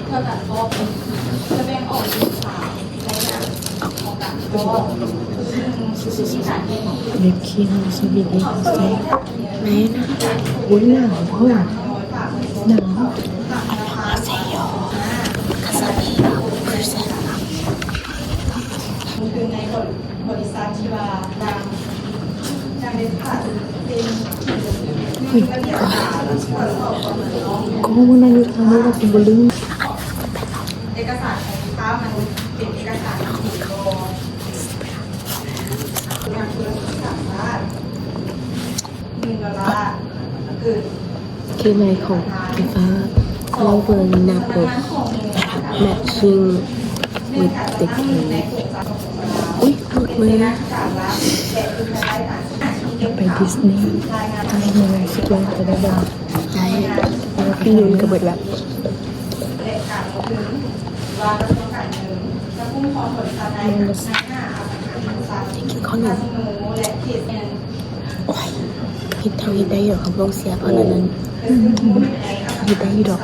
พื่อการฟอกจะแบ่งออกเป็นสามในการของการฟอกซึ่งมีสารเคมี เล็บขี้มันสวีทใส่ไหนนะโอ้ยหนาวเฮ้ยหนาวเซโยคาซาบิเพอร์เซ็นต์ คือในบริษัทที่ว่านางเป็นผ่าเป็น เฮ้ยก็มันนั่งอยู่ทางนี้เราเป็นบลืม เอกสารของลูกค้ามันเป็นเอกสารถูกต้องงานธุรกิจสามารถ$1คือ คือในของไฟฟ้าเราเบิร์นหน้าปก matching with the cake อุ้ยหลุดมือนะไปดิสนีย์ไปเมืองคิดว่าจะได้บ้างใช่แล้วพี่นุ่นก็เบิดแบบนี่กินข้าวหนูโอ้ยพิดเท่าฮิตได้อยู่ครับลงเสียเพราะนั้นฮิตได้อยู่ดอก